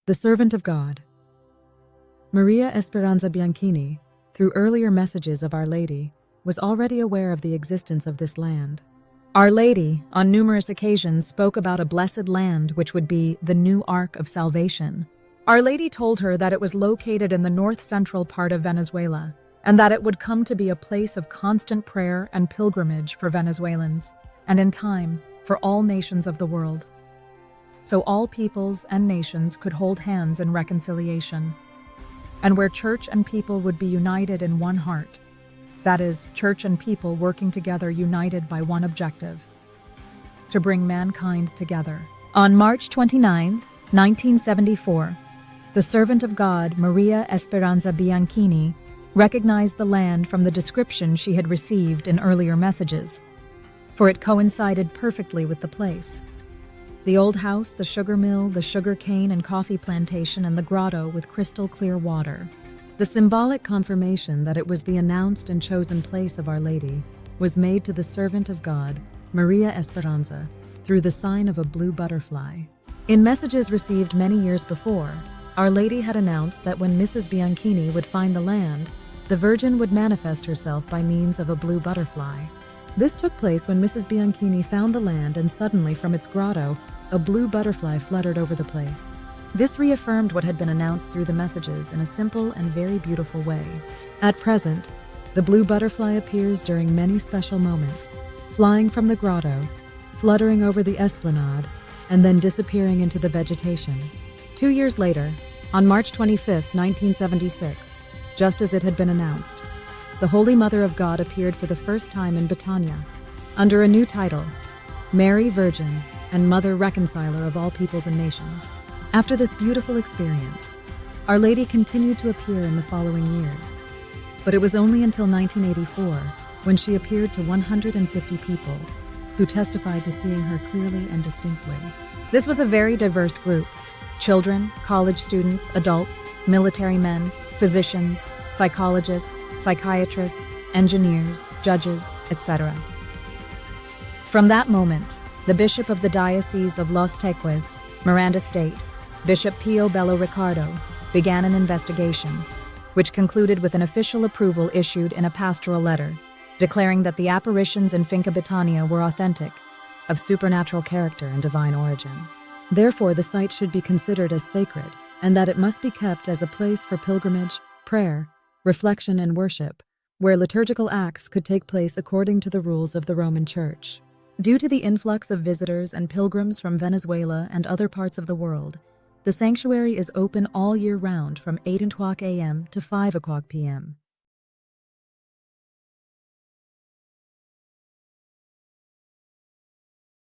The servant of God. Maria Esperanza Bianchini, through earlier messages of Our Lady, was already aware of the existence of this land. Our Lady, on numerous occasions, spoke about a blessed land which would be the new Ark of Salvation. Our Lady told her that it was located in the north-central part of Venezuela, and that it would come to be a place of constant prayer and pilgrimage for Venezuelans, and in time, for all nations of the world. So all peoples and nations could hold hands in reconciliation, and where church and people would be united in one heart. That is, church and people working together united by one objective: to bring mankind together. On March 29, 1974, the servant of God, Maria Esperanza Bianchini, recognized the land from the description she had received in earlier messages, for it coincided perfectly with the place. The old house, the sugar mill, the sugar cane and coffee plantation, and the grotto with crystal clear water. The symbolic confirmation that it was the announced and chosen place of Our Lady was made to the servant of God, Maria Esperanza, through the sign of a blue butterfly. In messages received many years before, Our Lady had announced that when Mrs. Bianchini would find the land, the Virgin would manifest herself by means of a blue butterfly. This took place when Mrs. Bianchini found the land, and suddenly from its grotto, a blue butterfly fluttered over the place. This reaffirmed what had been announced through the messages in a simple and very beautiful way. At present, the blue butterfly appears during many special moments, flying from the grotto, fluttering over the esplanade, and then disappearing into the vegetation. 2 years later, on March 25, 1976, just as it had been announced, the Holy Mother of God appeared for the first time in Betania, under a new title, Mary Virgin and Mother Reconciler of all peoples and nations. After this beautiful experience, Our Lady continued to appear in the following years, but it was only until 1984 when she appeared to 150 people who testified to seeing her clearly and distinctly. This was a very diverse group: children, college students, adults, military men, physicians, psychologists, psychiatrists, engineers, judges, etc. From that moment, the Bishop of the Diocese of Los Teques, Miranda State, Bishop Pio Bello Ricardo, began an investigation, which concluded with an official approval issued in a pastoral letter, declaring that the apparitions in Finca Betania were authentic, of supernatural character and divine origin. Therefore, the site should be considered as sacred, and that it must be kept as a place for pilgrimage, prayer, reflection, and worship, where liturgical acts could take place according to the rules of the Roman Church. Due to the influx of visitors and pilgrims from Venezuela and other parts of the world, the sanctuary is open all year round from 8 o'clock a.m. to 5 o'clock p.m.